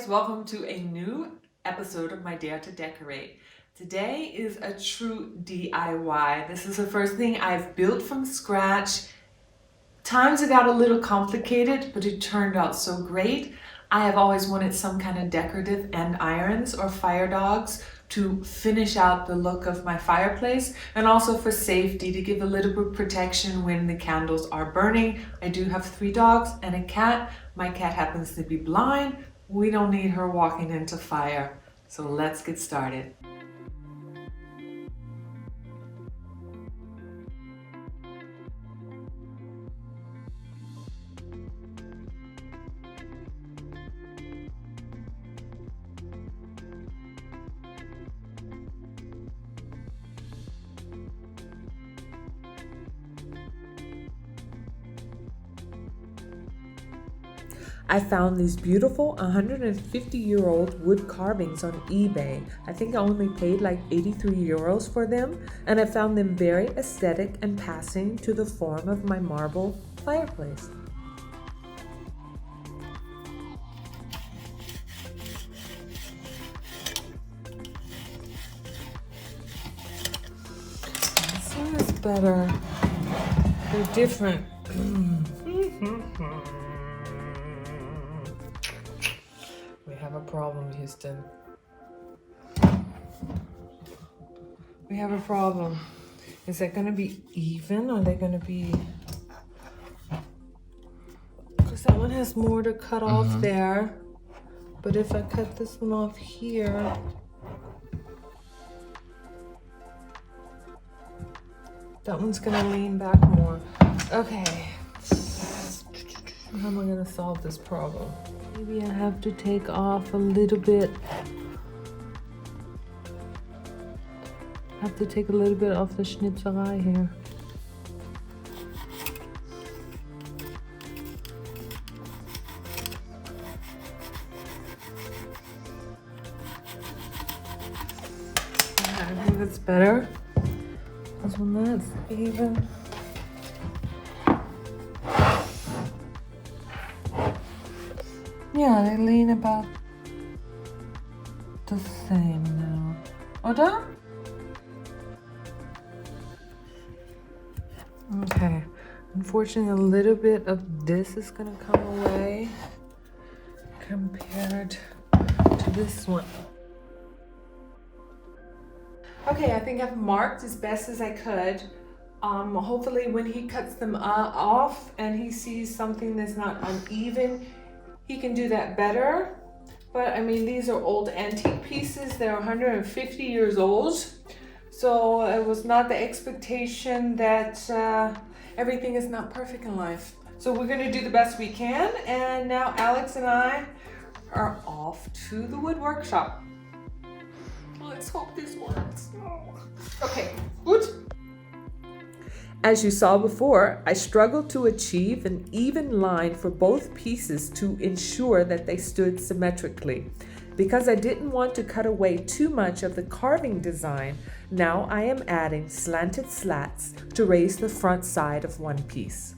welcome to a new episode of my Dare to Decorate. Today is a true DIY. This is the first thing I've built from scratch. Times it got a little complicated, but it turned out so great. I have always wanted some kind of decorative andirons or fire dogs to finish out the look of my fireplace, and also for safety to give a little bit of protection when the candles are burning. I do have 3 dogs and a cat. My cat happens to be blind. We don't need her walking into fire. So let's get started. I found these beautiful 150-year-old wood carvings on eBay. I think I only paid like 83 euros for them, and I found them very aesthetic and passing to the form of my marble fireplace. This one is better. They're different. We have a problem, Houston. We have a problem. Is that gonna be even, or are they gonna be... Because that one has more to cut off there. But if I cut this one off here... That one's gonna lean back more. Okay. How am I gonna solve this problem? Maybe I have to take off a little bit. I have to take a little bit off the Schnitzerei here. I think that's better. This one, that's even. Yeah, they lean about the same now. Oder? Okay. Unfortunately, a little bit of this is gonna come away compared to this one. Okay, I think I've marked as best as I could. Hopefully when he cuts them off and he sees something that's not uneven, he can do that better. But I mean, these are old antique pieces. They're 150 years old. So it was not the expectation that everything is not perfect in life. So we're gonna do the best we can. And now Alex and I are off to the wood workshop. Let's hope this works. Okay, good. As you saw before, I struggled to achieve an even line for both pieces to ensure that they stood symmetrically. Because I didn't want to cut away too much of the carving design, now I am adding slanted slats to raise the front side of one piece.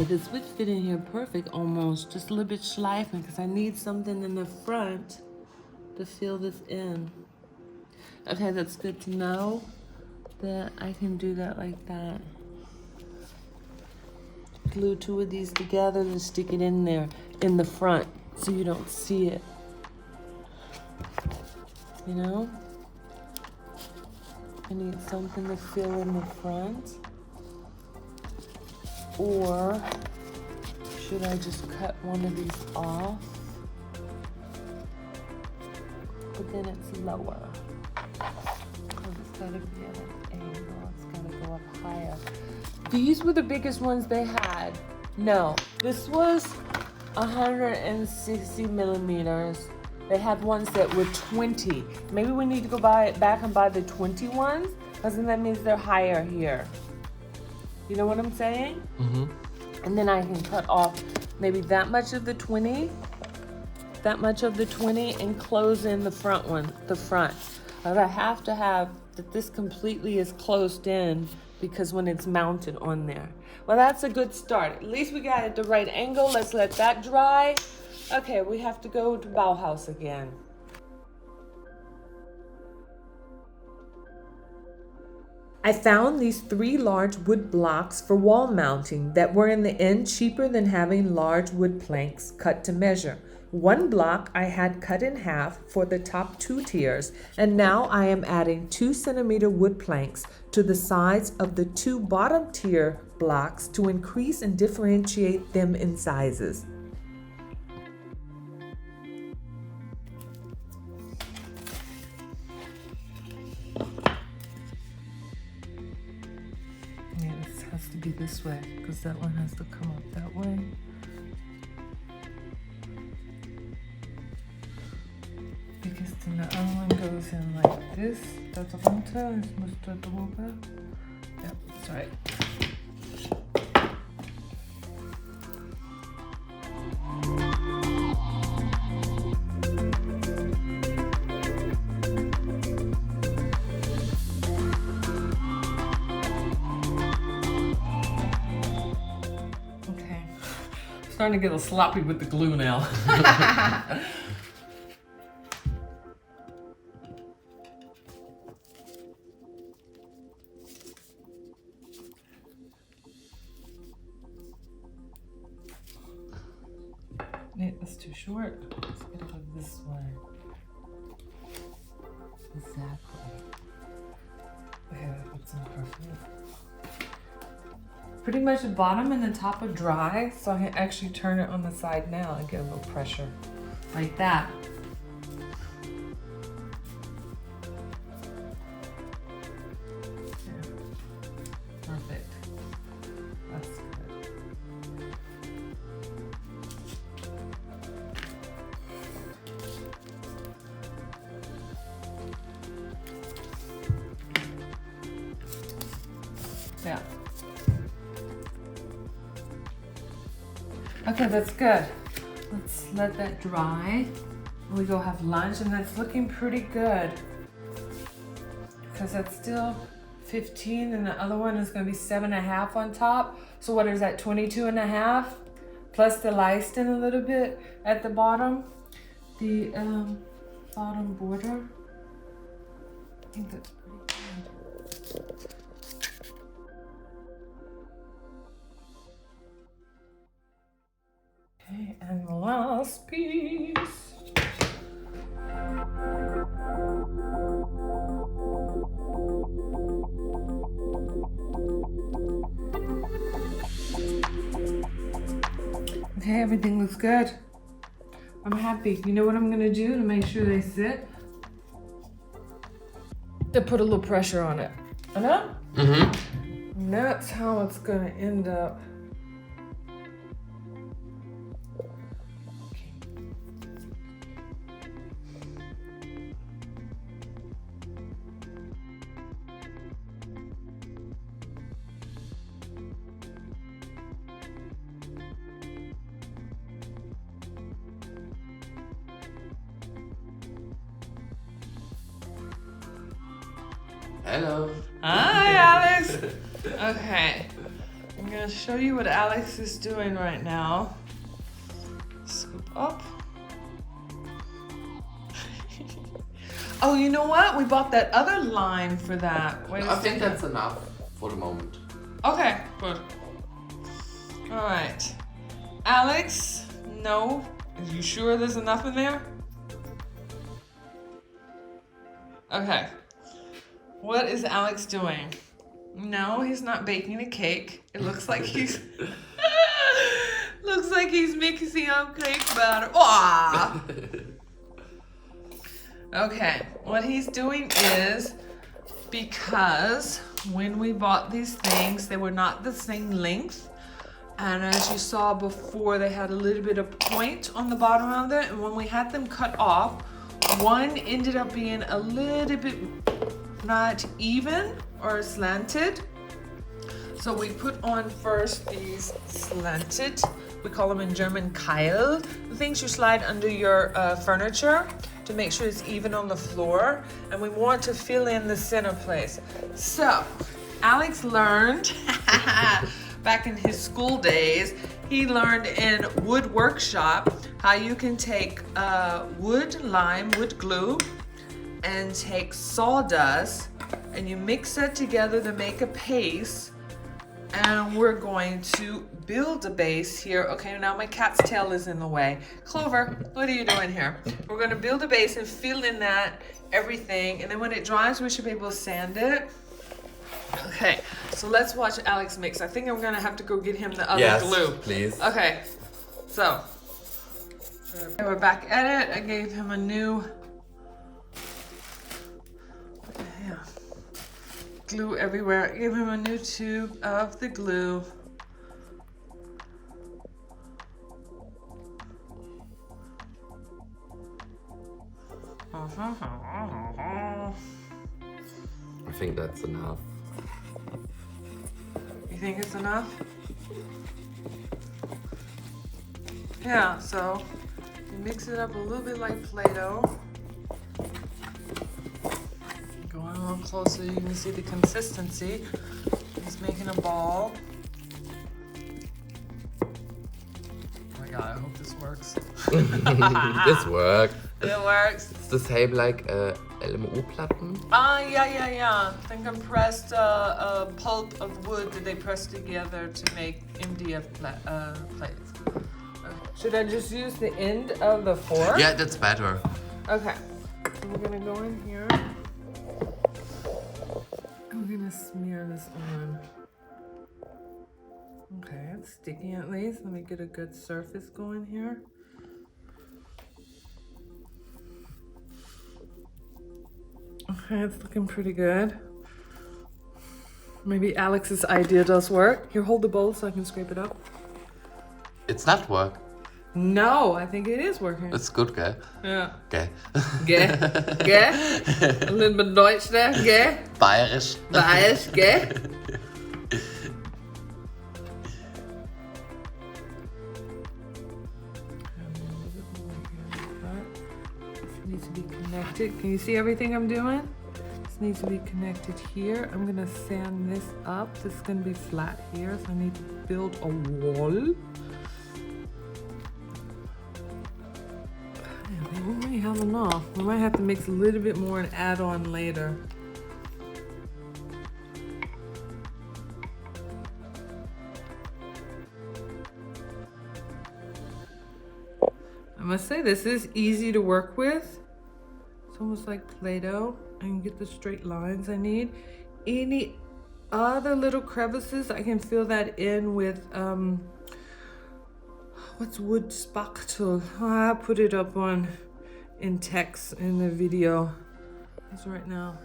This would fit in here perfect almost, just a little bit schleifing because I need something in the front to fill this in. Okay, that's good to know that I can do that like that. Glue 2 of these together and stick it in there in the front so you don't see it. You know? I need something to fill in the front. Or should I just cut one of these off? But then it's lower. Because it's gotta be at an angle. It's gotta go up higher. These were the biggest ones they had. No, this was 160 millimeters. They have ones that were 20. Maybe we need to go back and buy the 20 ones, because then that means they're higher here. You know what I'm saying? Mm-hmm. And then I can cut off maybe that much of the 20, and close in the front one, the front. But I have to have that this completely is closed in because when it's mounted on there. Well, that's a good start. At least we got it at the right angle. Let's let that dry. Okay, we have to go to Bauhaus again. I found these 3 large wood blocks for wall mounting that were in the end cheaper than having large wood planks cut to measure. 1 block I had cut in half for the top 2 tiers, and now I am adding 2-centimeter wood planks to the sides of the 2 bottom tier blocks to increase and differentiate them in sizes. Yeah, this has to be this way because that one has to come up that way. Because then the other one goes in like this. Das runter, es muss da drüber. Yeah, that's right. Okay. I'm starting to get a little sloppy with the glue now. That's too short. Let's get it this way. Exactly. Okay, that looks perfect. Pretty much the bottom and the top are dry, so I can actually turn it on the side now and get a little pressure. Like that. Yeah. Perfect. That's good. Yeah. Okay, that's good. Let's let that dry. We go have lunch, and that's looking pretty good. Because that's still 15, and the other one is going to be 7.5 on top. So what is that, 22.5? Plus the Leisten a little bit at the bottom. The bottom border. I think that's pretty good. Okay, and the last piece. Okay, everything looks good. I'm happy. You know what I'm gonna do to make sure they sit? To put a little pressure on it. Enough? Mm-hmm. And that's how it's gonna end up. Hello. Hi, Alex. Okay, I'm gonna show you what Alex is doing right now. Scoop up. Oh, you know what? We bought that other line for that. Wait a second. I think that's enough for the moment. Okay, good. All right, Alex. No, are you sure there's enough in there? Okay. What is Alex doing? No, he's not baking a cake. It looks like he's looks like he's mixing up cake batter. Ah! Okay, what he's doing is, because when we bought these things, they were not the same length. And as you saw before, they had a little bit of point on the bottom of it. And when we had them cut off, one ended up being a little bit not even or slanted. So we put on first these slanted, we call them in German Keil, the things you slide under your furniture to make sure it's even on the floor. And we want to fill in the center place. So Alex learned back in his school days, he learned in wood workshop how you can take wood, lime, wood glue, and take sawdust, and you mix it together to make a paste. And we're going to build a base here. Okay, now my cat's tail is in the way. Clover, what are you doing here? We're gonna build a base and fill in that everything, and then when it dries, we should be able to sand it. Okay, so let's watch Alex mix. I think I'm gonna have to go get him the other glue. Please. Okay, so we're back at it. I gave him a new glue everywhere. I gave him a new tube of the glue. I think that's enough. You think it's enough? Yeah, so you mix it up a little bit like Play-Doh. Going a little closer, you can see the consistency. He's making a ball. Oh my god, I hope this works. This works. It works. It's the same like LMO-Platten. Yeah. The compressed pulp of wood that they press together to make MDF plates. Should I just use the end of the fork? Yeah, that's better. Okay. So we're gonna go in here. We're gonna smear this on. Okay, it's sticky at least. Let me get a good surface going here. Okay, it's looking pretty good. Maybe Alex's idea does work. Here, hold the bowl so I can scrape it up. It's not work. No, I think it is working. It's good, gell? Yeah. Gell? Gell? Gell? A little bit Deutsch there, gell? Bayerisch. Bayerisch, gell? This needs to be connected. Can you see everything I'm doing? This needs to be connected here. I'm gonna sand this up. This is gonna be flat here, so I need to build a wall. We might have enough. We might have to mix a little bit more and add on later. I must say this is easy to work with. It's almost like Play-Doh. I can get the straight lines I need. Any other little crevices, I can fill that in with what's wood spachtel? I put it up on in text in the video. Because right now,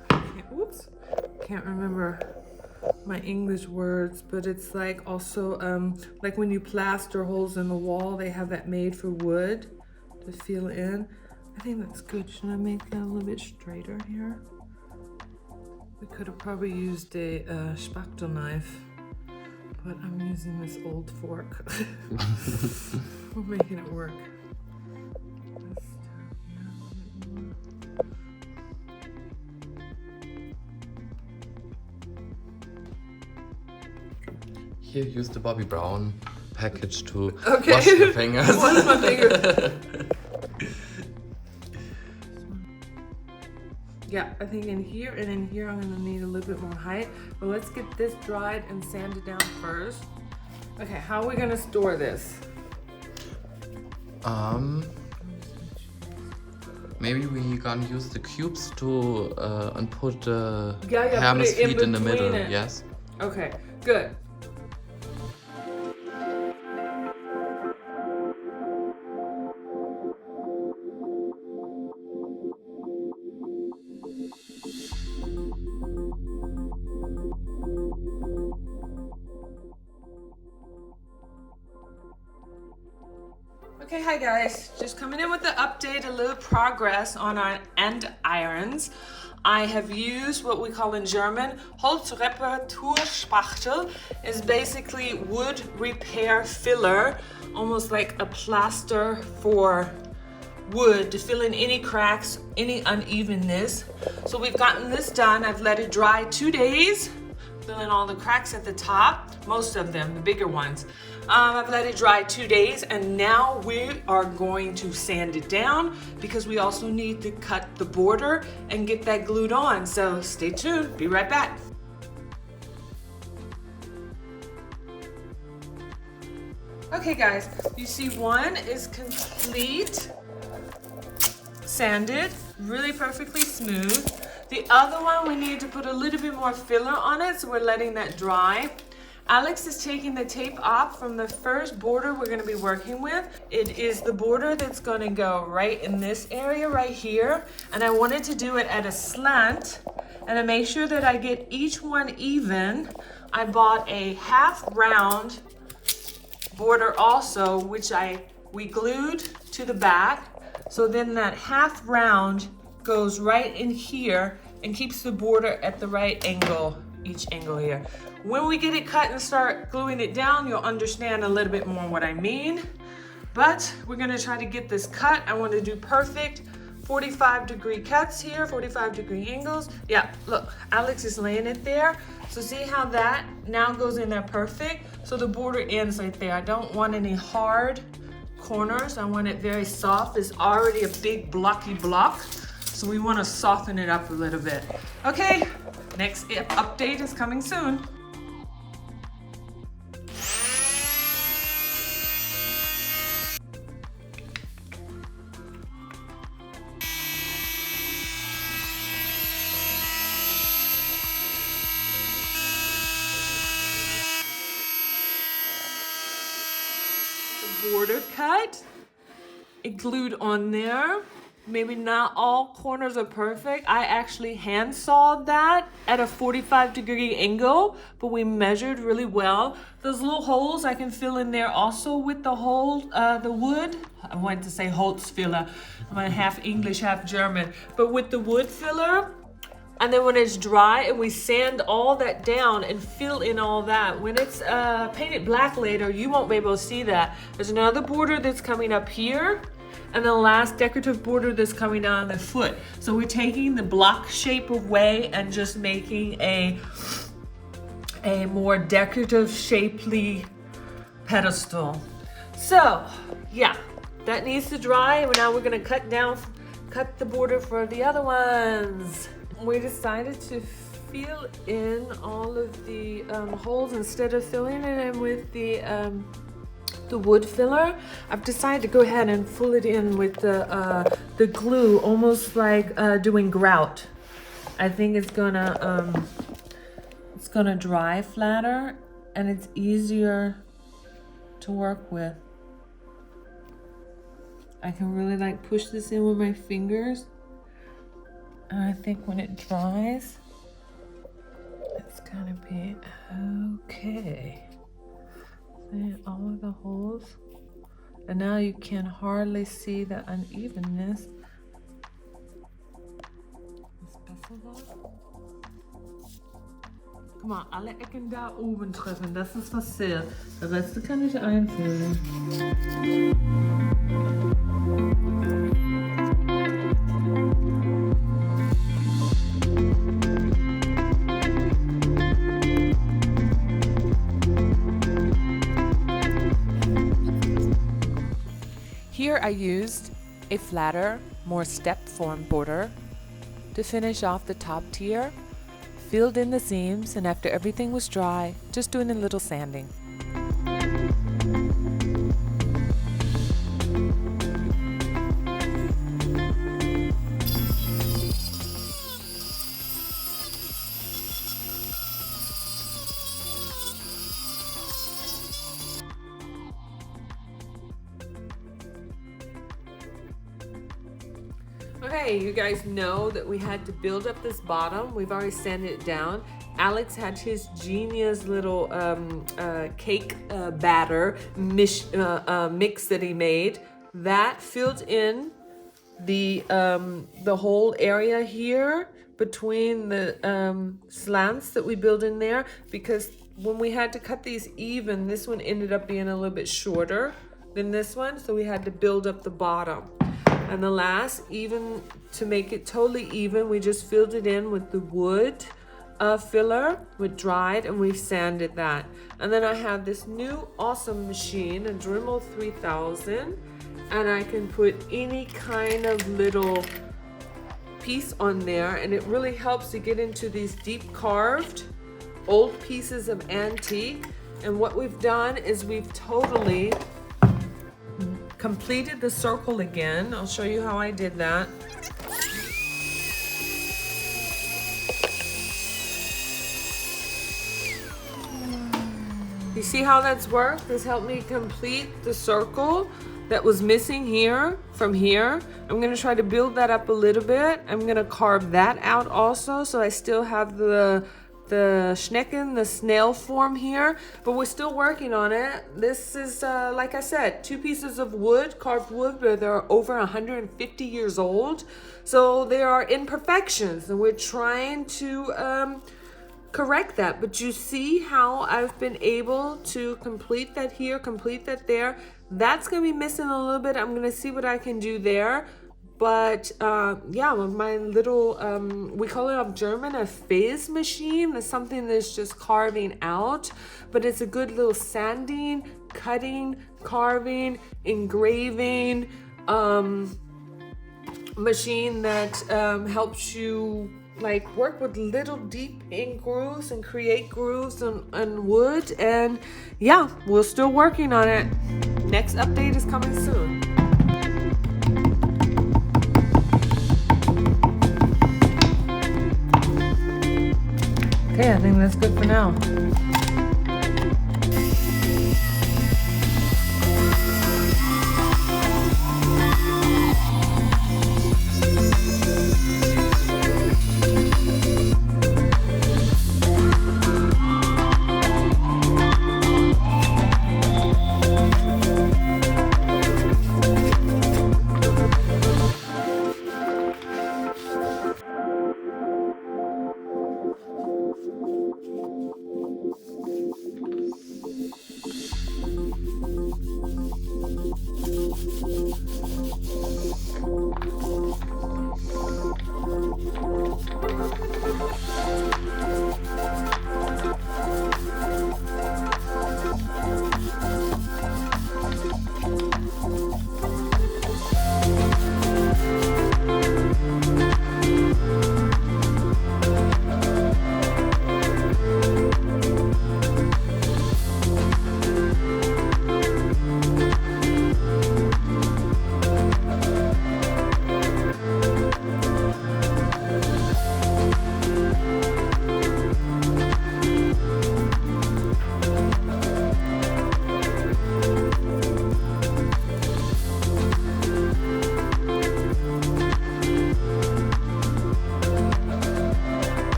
can't remember my English words, but it's like also like when you plaster holes in the wall, they have that made for wood to fill in. I think that's good. Should I make that a little bit straighter here? We could have probably used a spachtel knife, but I'm using this old fork. We're making it work. Here, use the Bobby Brown package to Okay. wash your fingers. Wash my fingers. Yeah, I think in here and in here I'm gonna need a little bit more height. But let's get this dried and sanded down first. Okay, how are we gonna store this? Maybe we gonna use the cubes to and put the put Hermes it in feet in the middle. between it. Yes. Okay, good. Okay, hi guys. Just coming in with the update, a little progress on our Andirons. I have used what we call in German Holzreparaturspachtel. Is basically wood repair filler, almost like a plaster for wood to fill in any cracks, any unevenness. So we've gotten this done. I've let it dry 2 days, fill in all the cracks at the top, most of them, the bigger ones. I've let it dry 2 days, and now we are going to sand it down because we also need to cut the border and get that glued on. So stay tuned, be right back. Okay guys, you see one is complete, sanded, really perfectly smooth. The other one, we need to put a little bit more filler on it, so we're letting that dry. Alex is taking the tape off from the first border we're going to be working with. It is the border that's going to go right in this area right here, and I wanted to do it at a slant, and to make sure that I get each one even, I bought a half round border also, which we glued to the back, so then that half round goes right in here and keeps the border at the right angle, each angle here. When we get it cut and start gluing it down, you'll understand a little bit more what I mean. But we're gonna try to get this cut. I want to do perfect 45-degree cuts here, 45-degree angles. Yeah, look, Alex is laying it there. So see how that now goes in there perfect? So the border ends right there. I don't want any hard corners. I want it very soft. It's already a big blocky block. So we want to soften it up a little bit. Okay, next update is coming soon. Border cut, it glued on there. Maybe not all corners are perfect. I actually hand sawed that at a 45-degree angle, but we measured really well. Those little holes I can fill in there also with the the wood. I wanted to say Holzfiller. I'm half English, half German. But with the wood filler, and then when it's dry and we sand all that down and fill in all that, when it's painted black later, you won't be able to see that. There's another border that's coming up here, and the last decorative border that's coming down the foot. So we're taking the block shape away and just making a more decorative, shapely pedestal. So yeah, that needs to dry, and now we're gonna cut the border for the other ones. We decided to fill in all of the holes instead of filling it in with the wood filler. I've decided to go ahead and fill it in with the glue, almost like doing grout. I think it's gonna dry flatter, and it's easier to work with. I can really like push this in with my fingers. And I think when it dries, it's gonna be okay. See all of the holes? And now you can hardly see the unevenness. Guck mal, alle Ecken da oben treffen, das ist was zählt. Der Rest kann ich einfüllen. Here I used a flatter, more step-form border to finish off the top tier, filled in the seams, and after everything was dry, just doing a little sanding. Okay, you guys know that we had to build up this bottom. We've already sanded it down. Alex had his genius little cake batter mix that he made. That filled in the whole area here between the slants that we build in there, because when we had to cut these even, this one ended up being a little bit shorter than this one, so we had to build up the bottom. And the last, even to make it totally even, we just filled it in with the wood filler with dried, and we've sanded that. And then I have this new awesome machine, a Dremel 3000, and I can put any kind of little piece on there, and it really helps to get into these deep carved old pieces of antique. And what we've done is we've totally completed the circle again. I'll show you how I did that. You see how that's worked? This helped me complete the circle that was missing here from here. I'm gonna try to build that up a little bit. I'm gonna carve that out also, so I still have the Schnecken, the snail form here, but we're still working on it. This is, like I said, 2 pieces of wood, carved wood, but they're over 150 years old. So there are imperfections, and we're trying to correct that. But you see how I've been able to complete that here, complete that there. That's gonna be missing a little bit. I'm gonna see what I can do there. But yeah, with my little, we call it up German, a phase machine. That's something that's just carving out, but it's a good little sanding, cutting, carving, engraving machine that helps you like work with little deep in grooves and create grooves on wood. And yeah, we're still working on it. Next update is coming soon. Okay, I think that's good for now.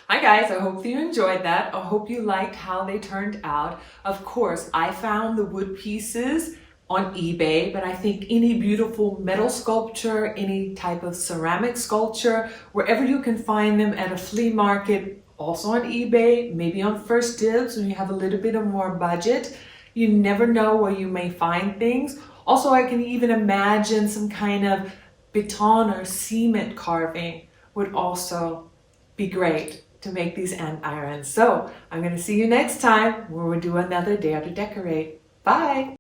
Hi guys, I hope you enjoyed that. I hope you liked how they turned out. Of course, I found the wood pieces on eBay, but I think any beautiful metal sculpture, any type of ceramic sculpture, wherever you can find them at a flea market, also on eBay, maybe on First Dibs when you have a little bit of more budget. You never know where you may find things. Also, I can even imagine some kind of beton or cement carving would also be great. to make these andirons. So I'm going to see you next time where we'll do another Dare to Decorate. Bye!